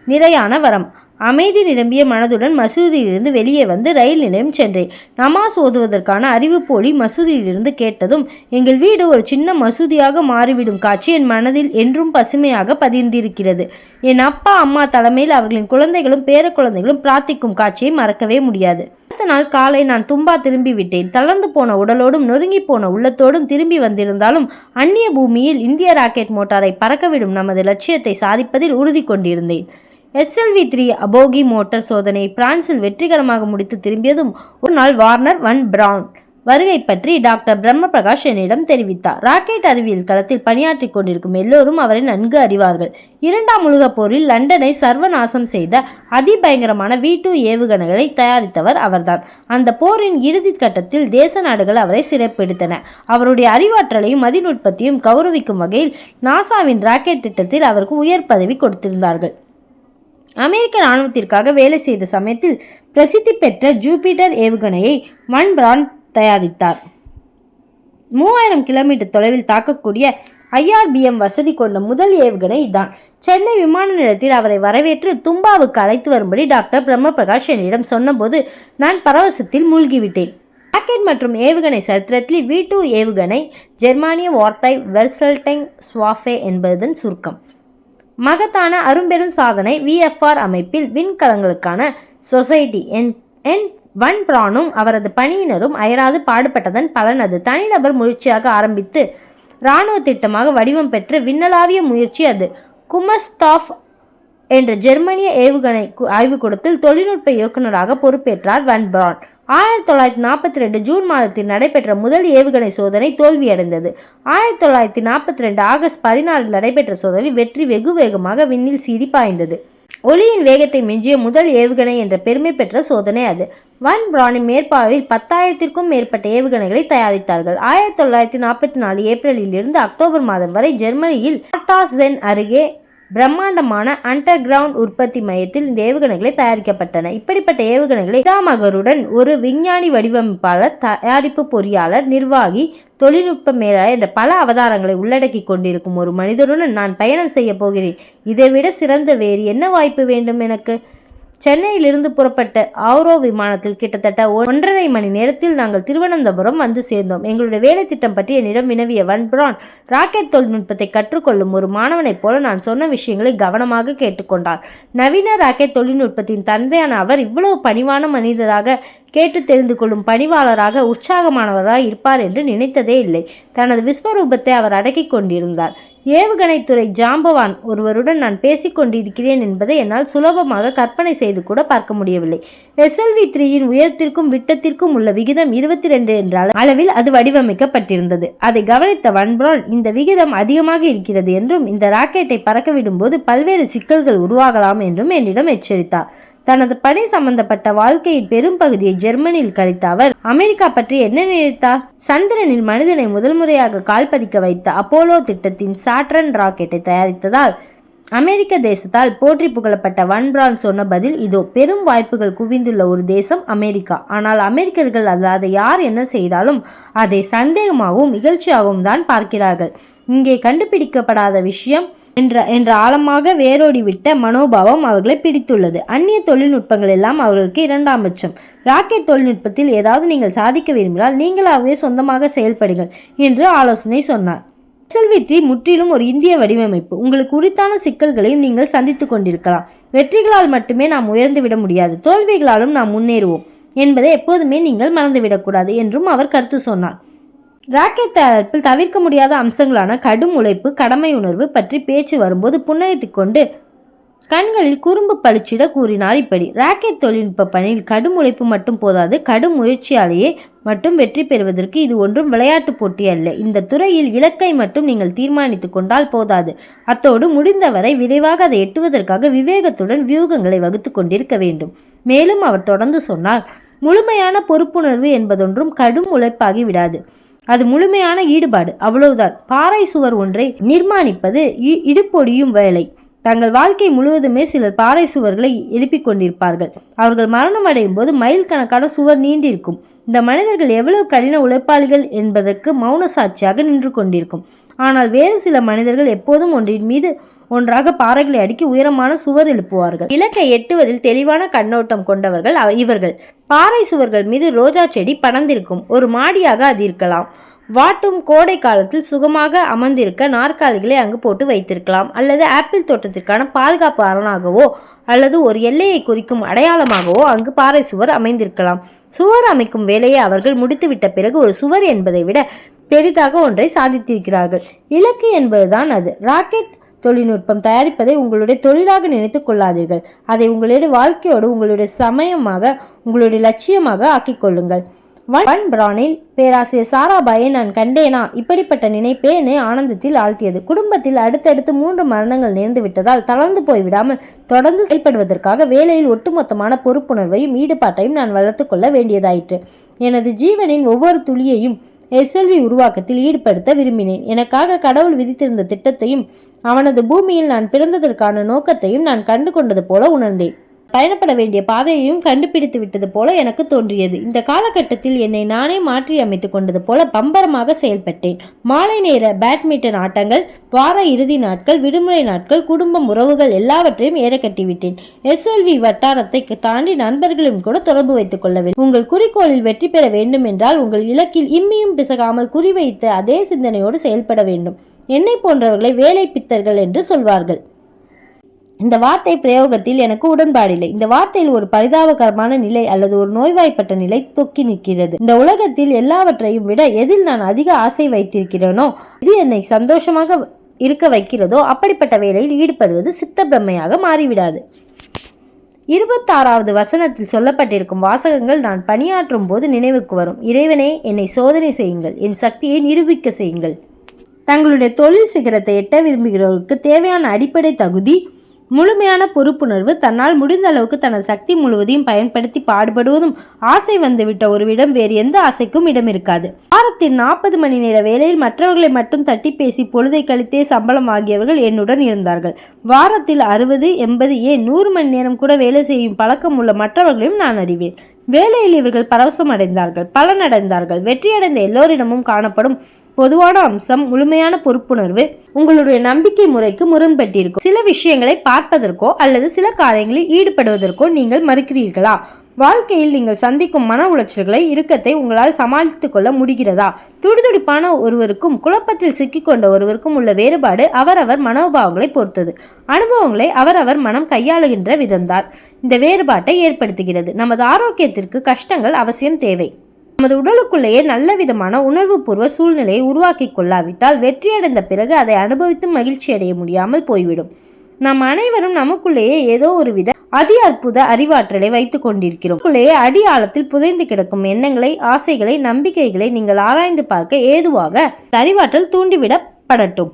நிறையான வரம். அமைதி நிரம்பிய மனதுடன் மசூதியிலிருந்து வெளியே வந்து ரயில் நிலையம் சென்றேன். நமாஸ் ஓதுவதற்கான அறிவிப்பொலி மசூதியிலிருந்து கேட்டதும் எங்கள் வீடு ஒரு சின்ன மசூதியாக மாறிவிடும் காட்சி என் மனதில் என்றும் பசுமையாக பதிந்திருக்கிறது. என் அப்பா அம்மா தலைமையில் அவர்களின் குழந்தைகளும் பேர குழந்தைகளும் பிரார்த்திக்கும் காட்சியை மறக்கவே முடியாது. அடுத்த நாள் காலை நான் தும்பா திரும்பி விட்டேன். தளர்ந்து போன உடலோடும் நொறுங்கி போன உள்ளத்தோடும் திரும்பி வந்திருந்தாலும் அந்நிய பூமியில் இந்திய ராக்கெட் மோட்டாரை பறக்கவிடும் நமது லட்சியத்தை சாதிப்பதில் உறுதி கொண்டிருந்தேன். SLV-3 அபோகி மோட்டார் சோதனை பிரான்சில் வெற்றிகரமாக முடித்து திரும்பியதும் ஒரு நாள் வார்னர் வன் பிரவுன் வருகை பற்றி டாக்டர் பிரம்ம பிரகாஷ் என்னிடம் தெரிவித்தார். ராக்கெட் அறிவியல் களத்தில் பணியாற்றி கொண்டிருக்கும் எல்லோரும் அவரை நன்கு அறிவார்கள். 2ஆம் உலகப் போரில் லண்டனை சர்வநாசம் செய்த அதிபயங்கரமான V2 ஏவுகணைகளை தயாரித்தவர் அவர்தான். அந்த போரின் இறுதி கட்டத்தில் தேச நாடுகள் அவரை சிறைப்பிடித்தன. அவருடைய அறிவாற்றலையும் மதிநுட்பத்தையும் கௌரவிக்கும் வகையில் நாசாவின் ராக்கெட் திட்டத்தில் அவருக்கு உயர் பதவி கொடுத்திருந்தார்கள். அமெரிக்க இராணுவத்திற்காக வேலை செய்த சமயத்தில் பிரசித்தி பெற்ற ஜூபிட்டர் ஏவுகணையை வன் பிரான் தயாரித்தார். 3000 கிலோமீட்டர் தொலைவில் தாக்கக்கூடிய IRBM வசதி கொண்ட முதல் ஏவுகணை இதான். சென்னை விமான நிலையத்தில் அவரை வரவேற்று தும்பாவுக்கு அழைத்து வரும்படி டாக்டர் பிரம்ம பிரகாஷ் என்னிடம் சொன்னபோது நான் பரவசத்தில் மூழ்கிவிட்டேன். ராக்கெட் மற்றும் ஏவுகணை சரித்திரத்தில் V2 ஏவுகணை ஜெர்மானிய வார்த்தை வெர்சல்டெங் ஸ்வாஃபே என்பதன் சுருக்கம். மகத்தான அரும்பெரும் சாதனை VFR அமைப்பில் விண்கலங்களுக்கான சொசைட்டி என் வன் பிரானும் அவரது பணியினரும் அயராது பாடுபட்டதன் பலன் அது. தனிநபர் முயற்சியாக ஆரம்பித்து இராணுவ திட்டமாக வடிவம் பெற்ற விண்ணளாவிய முயற்சி அது. குமஸ்தாஃப் என்ற ஜெர்மனிய ஏவுகணை ஆய்வுக்கூடத்தில் தொழில்நுட்ப இயக்குநராக பொறுப்பேற்றார் வன் பிரான். 1942 ஜூன் மாதத்தில் நடைபெற்ற முதல் ஏவுகணை சோதனை தோல்வியடைந்தது. 1942 ஆகஸ்ட் 14 நடைபெற்ற சோதனை வெற்றி வெகு வேகமாக விண்ணில் சீறி பாய்ந்தது. ஒளியின் வேகத்தை மிஞ்சிய முதல் ஏவுகணை என்ற பெருமை பெற்ற சோதனை அது. வன் பிரானின் மேற்பார்வையில் 10,000க்கும் மேற்பட்ட ஏவுகணைகளை தயாரித்தார்கள். 1944 ஏப்ரலில் இருந்து அக்டோபர் மாதம் வரை ஜெர்மனியில் ஆர்டாசென் அருகே பிரம்மாண்டமான அண்டர் கிரவுண்ட் உற்பத்தி மையத்தில் இந்த ஏவுகணைகளை தயாரிக்கப்பட்டன. இப்படிப்பட்ட ஏவுகணைகளை இதாமகருடன் ஒரு விஞ்ஞானி, வடிவமைப்பாளர், தயாரிப்பு பொறியாளர், நிர்வாகி, தொழில்நுட்ப மேலாளர் என்ற பல அவதாரங்களை உள்ளடக்கி கொண்டிருக்கும் ஒரு மனிதருடன் நான் பயணம் செய்ய போகிறேன். இதைவிட சிறந்த வேறு என்ன வாய்ப்பு வேண்டும் எனக்கு? சென்னையிலிருந்து புறப்பட்ட ஆவ்ரோ விமானத்தில் கிட்டத்தட்ட 1.5 மணி நேரத்தில் நாங்கள் திருவனந்தபுரம் வந்து சேர்ந்தோம். எங்களுடைய வேலை திட்டம் பற்றி என்னிடம் வினவிய வன் பிரான் ராக்கெட் தொழில்நுட்பத்தை கற்றுக்கொள்ளும் ஒரு மாணவனைப் போல நான் சொன்ன விஷயங்களை கவனமாக கேட்டுக்கொண்டார். நவீன ராக்கெட் தொழில்நுட்பத்தின் தந்தையான அவர் இவ்வளவு பணிவான மனிதராக, கேட்டு தெரிந்து கொள்ளும் பணிவாளராக, உற்சாகமானவராக இருப்பார் என்று நினைத்ததே இல்லை. தனது விஸ்வரூபத்தை அவர் அடக்கிக் கொண்டிருந்தார். ஏவுகணைத்துறை ஜாம்பவான் ஒருவருடன் நான் பேசிக் கொண்டிருக்கிறேன் என்பதை என்னால் சுலபமாக கற்பனை செய்து கூட பார்க்க முடியவில்லை. SLV-3யின் உயரத்திற்கும் விட்டத்திற்கும் உள்ள விகிதம் 22 என்ற அளவில் அது வடிவமைக்கப்பட்டிருந்தது. அதை கவனித்த வன் பிரான் இந்த விகிதம் அதிகமாக இருக்கிறது என்றும் இந்த ராக்கெட்டை பறக்கவிடும் போது பல்வேறு சிக்கல்கள் உருவாகலாம் என்றும் என்னிடம் எச்சரித்தார். தனது பணி சம்பந்தப்பட்ட வாழ்க்கையின் பெரும் பகுதியை ஜெர்மனியில் கழித்த அவர் அமெரிக்கா பற்றி என்ன நினைத்தார்? சந்திரனில் மனிதனை முதல் முறையாக கால்பதிக்க வைத்த அப்போலோ திட்டத்தின் சாட்ரன் ராக்கெட்டை தயாரித்ததால் அமெரிக்க தேசத்தால் போற்றி புகழப்பட்ட வன் பிரான் சொன்ன பதில் இதோ. பெரும் வாய்ப்புகள் குவிந்துள்ள ஒரு தேசம் அமெரிக்கா. ஆனால் அமெரிக்கர்கள் அல்லாத யார் என்ன செய்தாலும் அதை சந்தேகமாகவும் இகழ்ச்சியாகவும் தான் பார்க்கிறார்கள். இங்கே கண்டுபிடிக்கப்படாத விஷயம் என்ற ஆழமாக வேரோடிவிட்ட மனோபாவம் அவர்களை பிடித்துள்ளது. அந்நிய தொழில்நுட்பங்கள் எல்லாம் அவர்களுக்கு 2ஆம் பட்சம். ராக்கெட் தொழில்நுட்பத்தில் ஏதாவது நீங்கள் சாதிக்க விரும்பினால் நீங்களாகவே சொந்தமாக செயல்படுங்கள் என்று ஆலோசனை சொன்னார். SLV-3 முற்றிலும் ஒரு இந்திய வடிவமைப்பு. உங்களுக்கு உரித்தான சிக்கல்களையும் நீங்கள் சந்தித்துக் கொண்டிருக்கலாம். வெற்றிகளால் மட்டுமே நாம் உயர்ந்து விட முடியாது, தோல்விகளாலும் நாம் முன்னேறுவோம் என்பதை எப்போதுமே நீங்கள் மறந்துவிடக்கூடாது என்றும் அவர் கருத்து சொன்னார். ராக்கெட் தயாரிப்பில் தவிர்க்க முடியாத அம்சங்களான கடும் உழைப்பு, கடமை உணர்வு பற்றி பேச்சு வரும்போது புன்னகைத்துக் கொண்டு கண்களில் குறும்பு பளிச்சிட கூறினார் இப்படி: ராக்கெட் தொழில்நுட்ப பணியில் கடும் உழைப்பு மட்டும் போதாது, கடும் முயற்சியாலேயே மட்டும் வெற்றி பெறுவதற்கு இது ஒன்றும் விளையாட்டு போட்டி அல்ல. இந்த துறையில் இலக்கை மட்டும் நீங்கள் தீர்மானித்துக் கொண்டால் போதாது, அத்தோடு முடிந்தவரை விரைவாக அதை எட்டுவதற்காக விவேகத்துடன் வியூகங்களை வகுத்து கொண்டிருக்க வேண்டும். மேலும் அவர் தொடர்ந்து சொன்னார்: முழுமையான பொறுப்புணர்வு என்பதொன்றும் கடும் உழைப்பாகி விடாது, அது முழுமையான ஈடுபாடு, அவ்வளவுதான். பாறை சுவர் ஒன்றை நிர்மாணிப்பது இடுப்பொடியும் வேலை. தங்கள் வாழ்க்கை முழுவதுமே சிலர் பாறை சுவர்களை எழுப்பிக் கொண்டிருப்பார்கள். அவர்கள் மரணம் அடையும் போது மைல் கணக்கான சுவர் நீண்டிருக்கும். இந்த மனிதர்கள் எவ்வளவு கடின உழைப்பாளிகள் என்பதற்கு மௌன சாட்சியாக நின்று கொண்டிருக்கும். ஆனால் வேறு சில மனிதர்கள் எப்போதும் ஒன்றின் மீது ஒன்றாக பாறைகளை அடுக்கி உயரமான சுவர் எழுப்புவார்கள். இலக்கை எட்டுவதில் தெளிவான கண்ணோட்டம் கொண்டவர்கள் இவர்கள். பாறை சுவர்கள் மீது ரோஜா செடி படர்ந்திருக்கும். ஒரு மாடியாக அது இருக்கலாம். வாட்டும் கோடை காலத்தில் சுகமாக அமர்ந்திருக்க நாற்காலிகளை அங்கு போட்டு வைத்திருக்கலாம். அல்லது ஆப்பிள் தோட்டத்திற்கான பாதுகாப்பு அரணாகவோ அல்லது ஒரு எல்லையை குறிக்கும் அடையாளமாகவோ அங்கு பாறை சுவர் அமைந்திருக்கலாம். சுவர் அமைக்கும் வேலையை அவர்கள் முடித்துவிட்ட பிறகு ஒரு சுவர் என்பதை விட பெரிதாக ஒன்றை சாதித்திருக்கிறார்கள். இலக்கு என்பதுதான் அது. ராக்கெட் தொழில்நுட்பம் தயாரிப்பதை உங்களுடைய தொழிலாக நினைத்துக் கொள்ளாதீர்கள். அதை உங்களுடைய வாழ்க்கையோடு உங்களுடைய சமயமாக, உங்களுடைய லட்சியமாக ஆக்கிக் கொள்ளுங்கள். வன் பிரானில் பேராசிரியர் சாராபாயை நான் கண்டேனா? இப்படிப்பட்ட நினைப்பே என்னை ஆனந்தத்தில் ஆழ்த்தியது. குடும்பத்தில் அடுத்தடுத்து 3 மரணங்கள் நேர்ந்து விட்டதால் தளர்ந்து போய்விடாமல் தொடர்ந்து செயல்படுவதற்காக வேலையில் ஒட்டுமொத்தமான பொறுப்புணர்வையும் ஈடுபாட்டையும் நான் வளர்த்து கொள்ள வேண்டியதாயிற்று. எனது ஜீவனின் ஒவ்வொரு துளியையும் SLV உருவாக்கத்தில் ஈடுபடுத்த விரும்பினேன். எனக்காக கடவுள் விதித்திருந்த திட்டத்தையும் அவனது பூமியில் நான் பிறந்ததற்கான நோக்கத்தையும் நான் கண்டு கொண்டது போல உணர்ந்தேன். பயணப்பட வேண்டிய பாதையையும் கண்டுபிடித்து விட்டது போல எனக்கு தோன்றியது. இந்த காலகட்டத்தில் என்னை நானே மாற்றி அமைத்துக் கொண்டது போல பம்பரமாக செயல்பட்டேன். மாலை நேர பேட்மிண்டன் ஆட்டங்கள், வார இறுதி நாட்கள், விடுமுறை நாட்கள், குடும்பம், உறவுகள் எல்லாவற்றையும் ஏற கட்டிவிட்டேன். SLV வட்டாரத்தை தாண்டி நண்பர்களும் கூட தொடர்பு வைத்துக் கொள்ளவில்லை. உங்கள் குறிக்கோளில் வெற்றி பெற வேண்டும் என்றால் உங்கள் இலக்கில் இம்மியும் பிசகாமல் குறிவைத்து அதே சிந்தனையோடு செயல்பட வேண்டும். என்னை போன்றவர்களை வேலை பித்தர்கள் என்று சொல்வார்கள். இந்த வார்த்தை பிரயோகத்தில் எனக்கு உடன்பாடில்லை. இந்த வார்த்தையில் ஒரு பரிதாபகரமான நிலை அல்லது ஒரு நோய்வாய்ப்பட்ட நிலை தொக்கி நிற்கிறது. இந்த உலகத்தில் எல்லாவற்றையும் விட எதில் நான் அதிக ஆசை வைத்திருக்கிறேனோ, இது என்னை சந்தோஷமாக இருக்க வைக்கிறதோ அப்படிப்பட்ட வேலையில் ஈடுபடுவது சித்த பிரம்மையாக மாறிவிடாது. 26வது வசனத்தில் சொல்லப்பட்டிருக்கும் வாசகங்கள் நான் பணியாற்றும் போது நினைவுக்கு வரும். இறைவனே, என்னை சோதனை செய்யுங்கள், என் சக்தியை நிரூபிக்க செய்யுங்கள். தங்களுடைய தொழில் சிகரத்தை எட்ட விரும்புகிறவர்களுக்கு தேவையான அடிப்படை தகுதி முழுமையான பொறுப்புணர்வு, தன்னால் முடிந்த அளவுக்கு தனது சக்தி முழுவதையும் பயன்படுத்தி பாடுபடுவதும். ஆசை வந்துவிட்ட ஒருவிடம் வேறு எந்த ஆசைக்கும் இடம் இருக்காது. வாரத்தின் 40 மணி நேர வேலையில் மற்றவர்களை மட்டும் தட்டி பேசி பொழுதை கழித்தே சம்பளம் ஆகியவர்கள் என்னுடன் இருந்தார்கள். வாரத்தில் 60, 80, ஏன் 100 மணி நேரம் கூட வேலை செய்யும் பழக்கம் உள்ள மற்றவர்களையும் நான் அறிவேன். வேலையில் இவர்கள் பரவசம் அடைந்தார்கள், பலனடைந்தார்கள். வெற்றியடைந்த எல்லோரிடமும் காணப்படும் பொதுவான அம்சம் முழுமையான பொறுப்புணர்வு. உங்களுடைய நம்பிக்கை முறைக்கு முரண்பட்டிருக்கும். சில விஷயங்களை பார்ப்பதற்கோ அல்லது சில காரியங்களில் ஈடுபடுவதற்கோ நீங்கள் மறுக்கிறீர்களா? வாழ்க்கையில் நீங்கள் சந்திக்கும் மன உளைச்சல்களை, இறுக்கத்தை உங்களால் சமாளித்துக் கொள்ள முடிகிறதா? துடிதுடிப்பான ஒருவருக்கும் குழப்பத்தில் சிக்கிக்கொண்ட ஒருவருக்கும் உள்ள வேறுபாடு அவரவர் மனோபாவங்களை பொறுத்தது. அனுபவங்களை அவரவர் மனம் கையாளுகின்ற விதம்தான் இந்த வேறுபாட்டை ஏற்படுத்துகிறது. நமது ஆரோக்கியத்திற்கு கஷ்டங்கள் அவசியம் தேவை. நமது உடலுக்குள்ளேயே நல்ல விதமான உணர்வுபூர்வ சூழ்நிலையை உருவாக்கி கொள்ளாவிட்டால் வெற்றியடைந்த பிறகு அதை அனுபவித்து மகிழ்ச்சி அடைய முடியாமல் போய்விடும். நாம் அனைவரும் நமக்குள்ளேயே ஏதோ ஒரு வித அதி அற்புத அறிவாற்றலை வைத்துக் கொண்டிருக்கிறோம். அடி ஆழத்தில் புதைந்து கிடக்கும் எண்ணங்களை, ஆசைகளை, நம்பிக்கைகளை நீங்கள் ஆராய்ந்து பார்க்க ஏதுவாக அறிவாற்றல் தூண்டிவிடப்படட்டும்.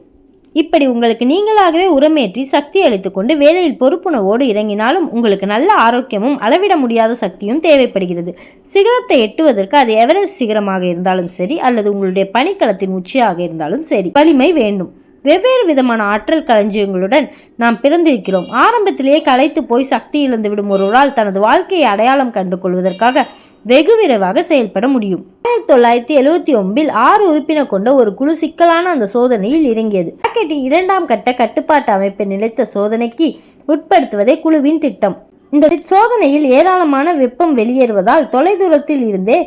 இப்படி உங்களுக்கு நீங்களாகவே உரமேற்றி சக்தி அளித்துக் கொண்டு வேலையில் பொறுப்புணர்வோடு இறங்கினாலும் உங்களுக்கு நல்ல ஆரோக்கியமும் அளவிட முடியாத சக்தியும் தேவைப்படுகிறது. சிகரத்தை எட்டுவதற்கு அது எவரெஸ்ட் சிகரமாக இருந்தாலும் சரி அல்லது உங்களுடைய பனிக்களத்தின் உச்சியாக இருந்தாலும் சரி, வலிமை வேண்டும். வெவ்வேறு விதமான ஆற்றல் களஞ்சியங்களுடன் நாம் பிறந்திருக்கிறோம். ஆரம்பத்திலேயே களைத்து போய் சக்தி இழந்து விடும் ஒருவரால் தனது வாழ்க்கையை அடையாளம் கண்டு கொள்வதற்காக வெகு விரைவாக செயல்பட முடியும். 1979 6 உறுப்பினர் கொண்ட ஒரு குழு சிக்கலான அந்த சோதனையில் இறங்கியது. ராக்கெட்டின் 2ஆம் கட்ட கட்டுப்பாட்டு அமைப்பை நிலைத்த சோதனைக்கு உட்படுத்துவதே குழுவின் திட்டம். இந்த சோதனையில் ஏராளமான வெப்பம் வெளியேறுவதால் தொலைதூரத்தில் இருந்தே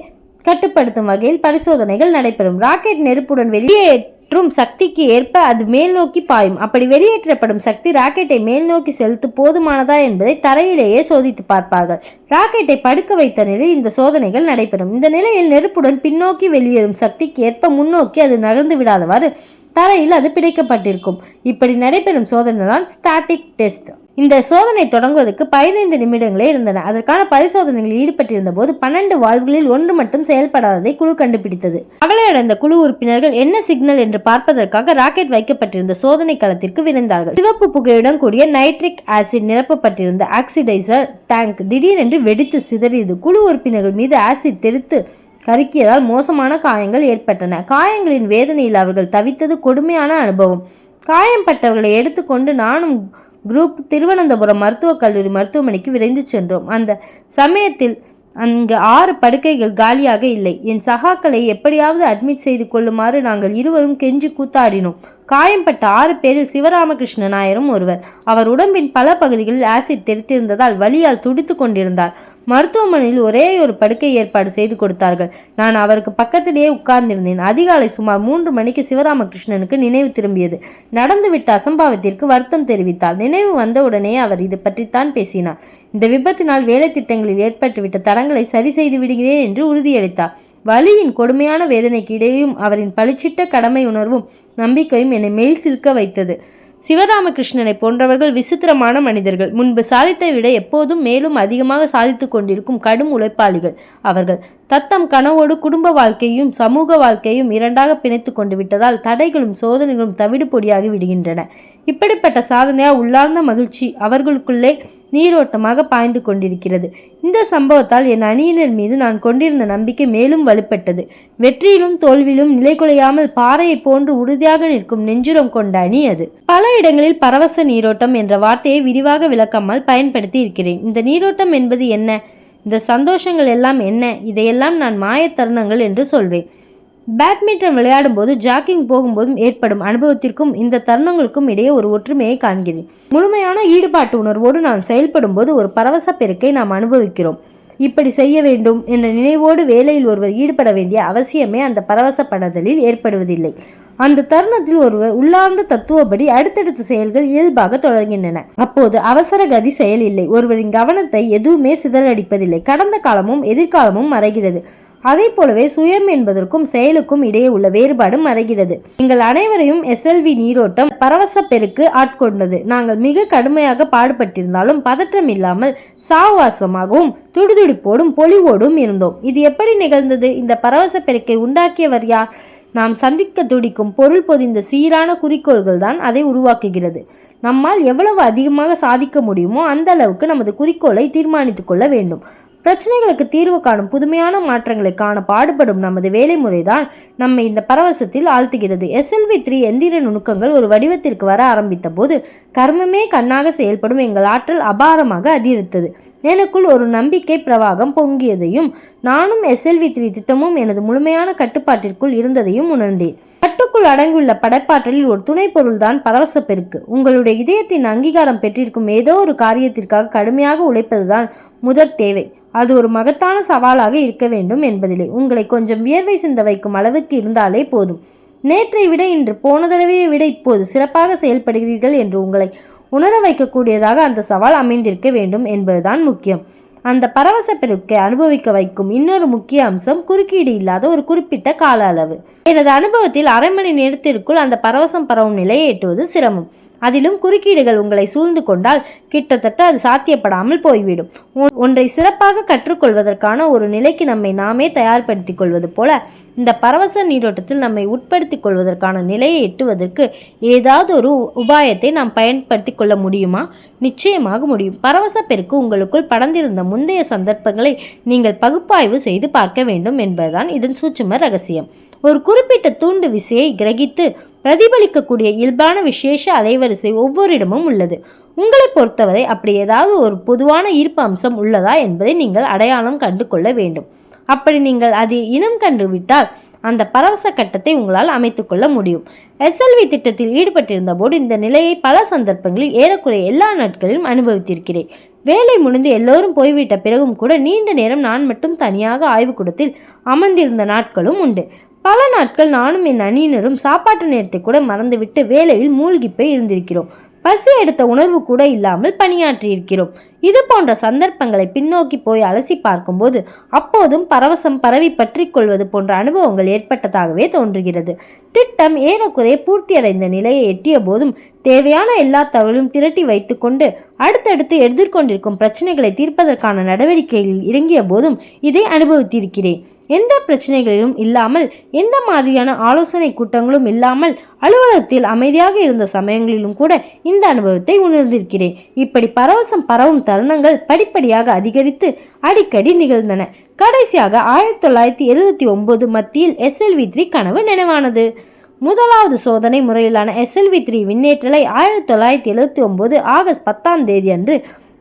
கட்டுப்படுத்தும் வகையில் பரிசோதனைகள் நடைபெறும். ராக்கெட் நெருப்புடன் வெளியே வெளியேற்றும் சக்திக்கு ஏற்ப அது மேல் நோக்கி பாயும். அப்படி வெளியேற்றப்படும் சக்தி ராக்கெட்டை மேல் நோக்கி செலுத்த போதுமானதா என்பதை தரையிலேயே சோதித்து பார்ப்பார்கள். ராக்கெட்டை படுக்க வைத்த நிலையில் இந்த சோதனைகள் நடைபெறும். இந்த நிலையில் நெருப்புடன் பின்னோக்கி வெளியேறும் சக்திக்கு ஏற்ப முன்னோக்கி அது நகர்ந்து விடாதவாறு தரையில் அது பிணைக்கப்பட்டிருக்கும். இப்படி நடைபெறும் சோதனை தான் ஸ்டாட்டிக் டெஸ்ட். இந்த சோதனை தொடங்குவதற்கு 15 நிமிடங்களே இருந்தன. அதற்கான பரிசோதனைகளில் ஈடுபட்டிருந்த போது 12 வால்வுகளில் ஒன்று மட்டும் செயல்படாததை குழு கண்டுபிடித்தது. கவலையடைந்த குழு உறுப்பினர்கள் என்ன சிக்னல் என்று பார்ப்பதற்காக ராக்கெட் வைக்கப்பட்டிருந்த சோதனை களத்திற்கு விரைந்தார்கள். சிவப்பு புகையுடன் கூடிய நைட்ரிக் ஆசிட் நிரப்பப்பட்டிருந்த ஆக்சிடைசர் டேங்க் திடீரென்று வெடித்து சிதறியது. குழு உறுப்பினர்கள் மீது ஆசிட் தெளித்து கருக்கியதால் மோசமான காயங்கள் ஏற்பட்டன. காயங்களின் வேதனையில் அவர்கள் தவித்தது கொடுமையான அனுபவம். காயம்பட்டவர்களை எடுத்துக்கொண்டு நானும் குரூப் திருவனந்தபுரம் மருத்துவக் கல்லூரி மருத்துவமனைக்கு விரைந்து சென்றோம். அந்த சமயத்தில் அங்கு 6 படுக்கைகள் காலியாக இல்லை. என் சகாக்களை எப்படியாவது அட்மிட் செய்து கொள்ளுமாறு நாங்கள் இருவரும் கெஞ்சி கூத்தாடினோம். காயம்பட்ட 6 பேரில் சிவராமகிருஷ்ண நாயரும் ஒருவர். அவர் உடம்பின் பல பகுதிகளில் ஆசிட் தெரித்திருந்ததால் வலியால் துடித்து கொண்டிருந்தார். மருத்துவமனையில் ஒரே ஒரு படுக்கை ஏற்பாடு செய்து கொடுத்தார்கள். நான் அவருக்கு பக்கத்திலேயே உட்கார்ந்திருந்தேன். அதிகாலை சுமார் 3 மணிக்கு சிவராமகிருஷ்ணனுக்கு நினைவு திரும்பியது. நடந்துவிட்ட அசம்பாவத்திற்கு வருத்தம் தெரிவித்தார். நினைவு வந்தவுடனே அவர் இது பற்றித்தான் பேசினார். இந்த விபத்தினால் வேலை திட்டங்களில் ஏற்பட்டுவிட்ட தரங்களை சரி செய்து விடுகிறேன் என்று உறுதியளித்தார். வலியின் கொடுமையான வேதனைக்கு இடையும் அவரின் பளிச்சிட்ட கடமை உணர்வும் நம்பிக்கையும் என்னை மெய் சில்க வைத்தது. சிவராமகிருஷ்ணனை போன்றவர்கள் விசித்திரமான மனிதர்கள். முன்பு சாதித்தை விட எப்போதும் மேலும் அதிகமாக சாதித்து கொண்டிருக்கும் கடும் உழைப்பாளிகள் அவர்கள். தத்தம் கனவோடு குடும்ப வாழ்க்கையும் சமூக வாழ்க்கையும் இரண்டாக பிணைத்து கொண்டு விட்டதால் தடைகளும் சோதனைகளும் தவிடு பொடியாகி விடுகின்றன. இப்படிப்பட்ட சாதனையால் உள்ளார்ந்த மகிழ்ச்சி அவர்களுக்குள்ளே நீரோட்டமாக பாய்ந்து கொண்டிருக்கிறது. இந்த சம்பவத்தால் என் அணியினர் மீது நான் கொண்டிருந்த நம்பிக்கை மேலும் வலுப்பட்டது. வெற்றியிலும் தோல்வியிலும் நிலைகுலையாமல் பாறையை போன்று உறுதியாக நிற்கும் நெஞ்சுரம் கொண்ட அணி அது. பல இடங்களில் பரவச நீரோட்டம் என்ற வார்த்தையை விரிவாக விளக்காமல் பயன்படுத்தி இருக்கிறேன். இந்த நீரோட்டம் என்பது என்ன? இந்த சந்தோஷங்கள் எல்லாம் என்ன? இதையெல்லாம் நான் மாய தருணங்கள் என்று சொல்வேன். பேட்மிண்டன் விளையாடும் போது ஜாக்கிங் போகும்போதும் ஏற்படும் அனுபவத்திற்கும் இந்த தருணங்களுக்கும் இடையே ஒரு ஒற்றுமையை காண்கிறேன். முழுமையான ஈடுபாட்டு உணர்வோடு நாம் செயல்படும் போது ஒரு பரவச பெருக்கை நாம் அனுபவிக்கிறோம். இப்படி செய்ய வேண்டும் என்ற நினைவோடு வேலையில் ஒருவர் ஈடுபட வேண்டிய அவசியமே அந்த பரவசப்படுதலில் ஏற்படுவதில்லை. அந்த தருணத்தில் ஒருவர் உள்ளார்ந்த தத்துவப்படி அடுத்தடுத்த செயல்கள் இயல்பாக தொடர்கின்றன. அப்போது அவசர கதி செயல் இல்லை. ஒருவரின் கவனத்தை எதுவுமே சிதறடிப்பதில்லை. கடந்த காலமும் எதிர்காலமும் மறைகிறது. அதை போலவே சுயம் என்பதற்கும் செயலுக்கும் இடையே உள்ள வேறுபாடு மறைகிறது. எங்கள் அனைவரையும் SLV நீரோட்டம் பரவச பெருக்கு ஆட்கொண்டது. நாங்கள் மிக கடுமையாக பாடுபட்டிருந்தாலும் பதற்றம் இல்லாமல் சாவாசமாகவும் துடிதுடிப்போடும் பொலிவோடும் இருந்தோம். இது எப்படி நிகழ்ந்தது? இந்த பரவச பெருக்கை உண்டாக்கியவர் யார்? நாம் சந்திக்க துடிக்கும் பொருள் பொதிந்த சீரான குறிக்கோள்கள் தான் அதை உருவாக்குகிறது. நம்மால் எவ்வளவு அதிகமாக சாதிக்க முடியுமோ அந்த அளவுக்கு நமது குறிக்கோளை தீர்மானித்துக் கொள்ள வேண்டும். பிரச்சனைகளுக்கு தீர்வு காணும் புதுமையான மாற்றங்களை காண பாடுபடும் நமது வேலை முறைதான் நம்மை இந்த பரவசத்தில் ஆழ்த்துகிறது. SLV3 எந்திர நுணுக்கங்கள் ஒரு வடிவத்திற்கு வர ஆரம்பித்த போது கர்மமே கண்ணாக செயல்படும் எங்கள் ஆற்றல் அபாரமாக அதிகரித்தது. எனக்குள் ஒரு நம்பிக்கை பிரவாகம் பொங்கியதையும் நானும் SLV3 திட்டமும் எனது முழுமையான கட்டுப்பாட்டிற்குள் இருந்ததையும் உணர்ந்தேன். கட்டுக்குள் அடங்கியுள்ள படைப்பாற்றலில் ஒரு துணை பொருள்தான் பரவச பெருக்கு. உங்களுடைய இதயத்தின் அங்கீகாரம் பெற்றிருக்கும் ஏதோ ஒரு காரியத்திற்காக கடுமையாக உழைப்பதுதான் முதற் தேவை. அது ஒரு மகத்தான சவாலாக இருக்க வேண்டும் என்பதில்லை. உங்களை கொஞ்சம் வியர்வை சிந்த வைக்கும் அளவுக்கு இருந்தாலே போதும். நேற்றை விட இன்று, போன தடவையை விட இப்போது சிறப்பாக செயல்படுகிறீர்கள் என்று உங்களை உணர வைக்கக்கூடியதாக அந்த சவால் அமைந்திருக்க வேண்டும் என்பதுதான் முக்கியம். அந்த பரவச பெருக்கை அனுபவிக்க வைக்கும் இன்னொரு முக்கிய அம்சம் குறுக்கீடு இல்லாத ஒரு குறிப்பிட்ட கால அளவு. எனது அனுபவத்தில் 1/2 மணி நேரத்திற்குள் அந்த பரவசம் பரவும் நிலையை எட்டுவது சிரமம். அதிலும் குறுக்கீடுகள் உங்களை சூழ்ந்து கொண்டால் கிட்டத்தட்ட அது சாத்தியப்படாமல் போய்விடும். ஒன்றை சிறப்பாக கற்றுக்கொள்வதற்கான ஒரு நிலைக்கு நம்மை நாமே தயார்படுத்திக் கொள்வது போல இந்த பரவச நீரோட்டத்தில் நம்மை உட்படுத்திக் கொள்வதற்கான நிலையை எட்டுவதற்கு ஏதாவது ஒரு உபாயத்தை நாம் பயன்படுத்தி கொள்ள முடியுமா? நிச்சயமாக முடியும். பரவச பெருக்கு உங்களுக்குள் படர்ந்திருந்த முந்தைய சந்தர்ப்பங்களை நீங்கள் பகுப்பாய்வு செய்து பார்க்க வேண்டும் என்பதுதான் இதன் சூட்சும ரகசியம். ஒரு குறிப்பிட்ட தூண்டு விசையை கிரகித்து பிரதிபலிக்கக்கூடிய இயல்பான விசேஷ அலைவரிசை ஒவ்வொரு இடமும் உள்ளது. உங்களை பொறுத்தவரை அப்படி ஏதாவது ஒரு பொதுவான ஈர்ப்பு அம்சம் உள்ளதா என்பதை நீங்கள் அடையாளம் கண்டு கொள்ள வேண்டும். அப்படி நீங்கள் அதை இனம் கண்டுவிட்டால் அந்த பரவச கட்டத்தை உங்களால் அமைத்துக் கொள்ள முடியும். SLV திட்டத்தில் ஈடுபட்டிருந்த போது இந்த நிலையை பல சந்தர்ப்பங்களில் ஏறக்குறைய எல்லா நாட்களிலும் அனுபவித்திருக்கிறேன். வேலை முடிந்து எல்லோரும் போய்விட்ட பிறகும் கூட நீண்ட நேரம் நான் மட்டும் தனியாக ஆய்வுக்கூடத்தில் அமர்ந்திருந்த நாட்களும் உண்டு. பல நாட்கள் நானும் என் அணியினரும் சாப்பாட்டு நேரத்தை கூட மறந்துவிட்டு வேலையில் மூழ்கி போய் இருந்திருக்கிறோம். பசி எடுத்த உணர்வு கூட இல்லாமல் பணியாற்றியிருக்கிறோம். இது போன்ற சந்தர்ப்பங்களை பின்னோக்கி போய் அலசி பார்க்கும்போது அப்போதும் பரவசம் பரவி பற்றி கொள்வது போன்ற அனுபவங்கள் ஏற்பட்டதாகவே தோன்றுகிறது. திட்டம் ஏறக்குறைய பூர்த்தியடைந்த நிலையை எட்டிய போதும் தேவையான எல்லா தகவலும் திரட்டி வைத்துக்கொண்டு அடுத்தடுத்து எதிர்கொண்டிருக்கும் பிரச்சனைகளை தீர்ப்பதற்கான நடவடிக்கைகளில் இறங்கிய போதும் இதை அனுபவித்திருக்கிறேன். எந்த பிரச்சனைகளிலும் இல்லாமல், எந்த மாதிரியான ஆலோசனை கூட்டங்களும் இல்லாமல் அலுவலகத்தில் அமைதியாக இருந்த சமயங்களிலும் கூட இந்த அனுபவத்தை உணர்ந்திருக்கிறேன். இப்படி பரவசம் பரவும் தருணங்கள் படிப்படியாக அதிகரித்து அடிக்கடி நிகழ்ந்தன. கடைசியாக 1979 மத்தியில் SLV3 கனவு நினைவானது. முதலாவது சோதனை முறையிலான SLV3 விண்ணேற்றலை 1979 ஆகஸ்ட் 10 அன்று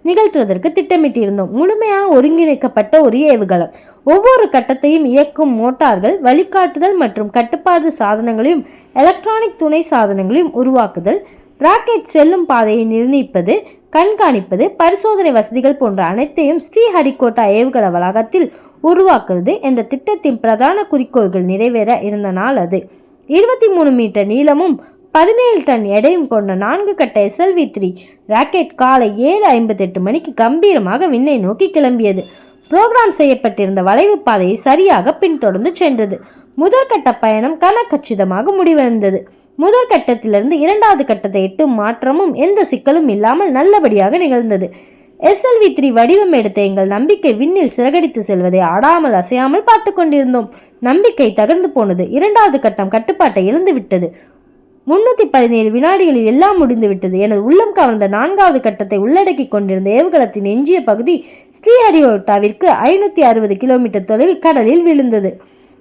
நிகழ்த்துவதற்கு திட்டமிட்டிருந்தோம். முழுமையாக ஒருங்கிணைக்கப்பட்ட ஒரு ஏவுகலம், ஒவ்வொரு கட்டத்தையும் இயக்கும் மோட்டார்கள், வழிகாட்டுதல் மற்றும் கட்டுப்பாடு சாதனங்களையும் எலக்ட்ரானிக் துணை சாதனங்களையும் உருவாக்குதல், ராக்கெட் செல்லும் பாதையை நிர்ணயிப்பது, கண்காணிப்பது, பரிசோதனை வசதிகள் போன்ற அனைத்தையும் ஸ்ரீஹரிகோட்டா ஏவுகண வளாகத்தில் உருவாக்குவது என்ற திட்டத்தின் பிரதான குறிக்கோள்கள் நிறைவேற இருந்த நாள் அது. 23 மீட்டர் நீளமும் 17 டன் எடையும் கொண்ட 4 கட்ட SLV3 ராக்கெட் காலை 7:58 மணிக்கு கம்பீரமாக விண்ணை நோக்கி கிளம்பியது. புரோகிராம் செய்யப்பட்டிருந்த வளைவு பாதையை சரியாக பின்தொடர்ந்து சென்றது. முதல் கட்ட பயணம் கனக்கச்சிதமாக முடிவடைந்தது. முதல் கட்டத்திலிருந்து இரண்டாவது கட்டத்தை எட்டும் மாற்றமும் எந்த சிக்கலும் இல்லாமல் நல்லபடியாக நிகழ்ந்தது. SLV3 வடிவம் எடுத்த எங்கள் நம்பிக்கை விண்ணில் சிறகடித்து செல்வதை ஆடாமல் அசையாமல் பார்த்து கொண்டிருந்தோம். நம்பிக்கை தகர்ந்து போனது. இரண்டாவது கட்டம் கட்டுப்பாட்டை இழந்து விட்டது. 317 வினாடிகளில் எல்லாம் முடிந்துவிட்டது. எனது உள்ளம் கவர்ந்த 4வது கட்டத்தை உள்ளடக்கி கொண்டிருந்த ஏவுகலத்தின் எஞ்சிய பகுதி ஸ்ரீஹரிகோட்டாவிற்கு 560 கிலோமீட்டர் தொலைவில் கடலில் விழுந்தது.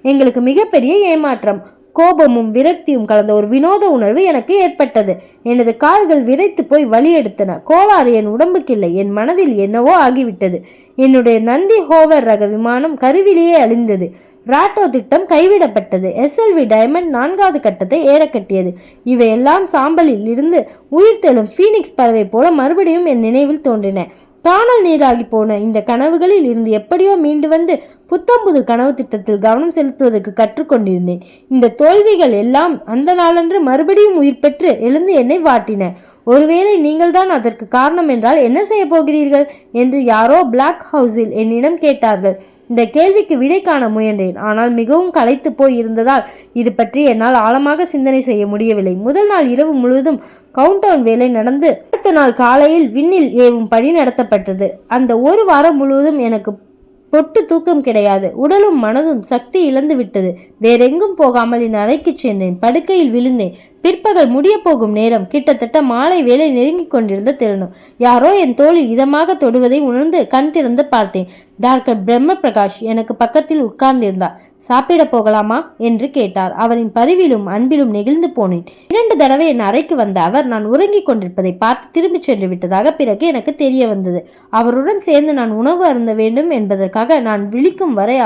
எங்களுக்கு மிகப்பெரிய ஏமாற்றம், கோபமும் விரக்தியும் கலந்த ஒரு வினோத உணர்வு எனக்கு ஏற்பட்டது. எனது கால்கள் விரைத்து போய் வலி எடுத்தன. கோளாறு என் உடம்புக்கில்லை, என் மனதில் என்னவோ ஆகிவிட்டது. என்னுடைய நந்தி ஹோவர் ரக விமானம் கருவிலேயே அழிந்தது. ராட்டோ திட்டம் கைவிடப்பட்டது. SLV டைமண்ட் 4வது கட்டத்தை ஏற கட்டியது. இவையெல்லாம் சாம்பலில் இருந்து உயிர் தெழும் ஃபீனிக்ஸ் பறவை போல மறுபடியும் என் நினைவில் தோன்றின. காணல் நீராகி போன இந்த கனவுகளில் இருந்து எப்படியோ மீண்டு வந்து புத்தம்புது கனவு திட்டத்தில் கவனம் செலுத்துவதற்கு கற்றுக்கொண்டிருந்தேன். இந்த தோல்விகள் எல்லாம் அந்த நாளன்று மறுபடியும் உயிர் பெற்று எழுந்து என்னை வாட்டின. ஒருவேளை நீங்கள்தான் அதற்கு காரணம் என்றால் என்ன செய்ய போகிறீர்கள் என்று யாரோ பிளாக் ஹவுஸில் என்னிடம் கேட்டார்கள். இந்த கேள்விக்கு விடை காண முயன்றேன். ஆனால் மிகவும் களைத்து போய் இருந்ததால் இது பற்றி என்னால் ஆழமாக சிந்தனை செய்ய முடியவில்லை. முதல் நாள் இரவு முழுவதும் கவுண்டவுன் வேலை நடந்து அடுத்த நாள் காலையில் விண்ணில் ஏவும் பணி நடத்தப்பட்டது. அந்த ஒரு வாரம் முழுவதும் எனக்கு பொட்டு தூக்கம் கிடையாது. உடலும் மனதும் சக்தி இழந்து விட்டது. வேறெங்கும் போகாமல் என் அறைக்கு சென்றேன். படுக்கையில் விழுந்தேன். பிற்பகல் முடிய போகும் நேரம். கிட்டத்தட்ட மாலை வேலை நெருங்கி கொண்டிருந்த தருணம். யாரோ என் தோளில் இதமாக தொடுவதை உணர்ந்து கண் திறந்து பார்த்தேன். டாக்டர் பிரம்ம பிரகாஷ் எனக்கு பக்கத்தில் உட்கார்ந்திருந்தார். சாப்பிட போகலாமா என்று கேட்டார். அவரின் பரிவிலும் அன்பிலும் நெகிழ்ந்து போனேன். 2 தடவை என் அறைக்கு வந்த அவர் நான் உறங்கிக் கொண்டிருப்பதை பார்த்து திரும்பிச் சென்று விட்டதாக பிறகு எனக்கு தெரிய வந்தது. அவருடன் சேர்ந்து நான் உணவு அருந்த வேண்டும் என்பதற்காக நான் விழிக்கும் வரை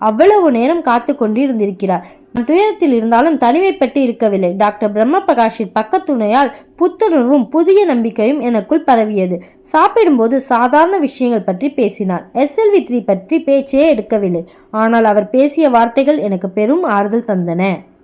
அவ்வளவு நேரம் காத்து கொண்டிருந்திருக்கிறார். நான் துயரத்தில் இருந்தாலும் தனிமைப்பட்டு இருக்கவில்லை. டாக்டர் பிரம்ம பிரகாஷின் பக்கத்துணையால் புத்துணர்வும் புதிய நம்பிக்கையும் எனக்குள் பரவியது. சாப்பிடும்போது சாதாரண விஷயங்கள் பற்றி பேசினார். SLV3 பற்றி பேச்சே எடுக்கவில்லை. ஆனால் அவர் பேசிய வார்த்தைகள் எனக்கு பெரும் ஆறுதல் தந்தன.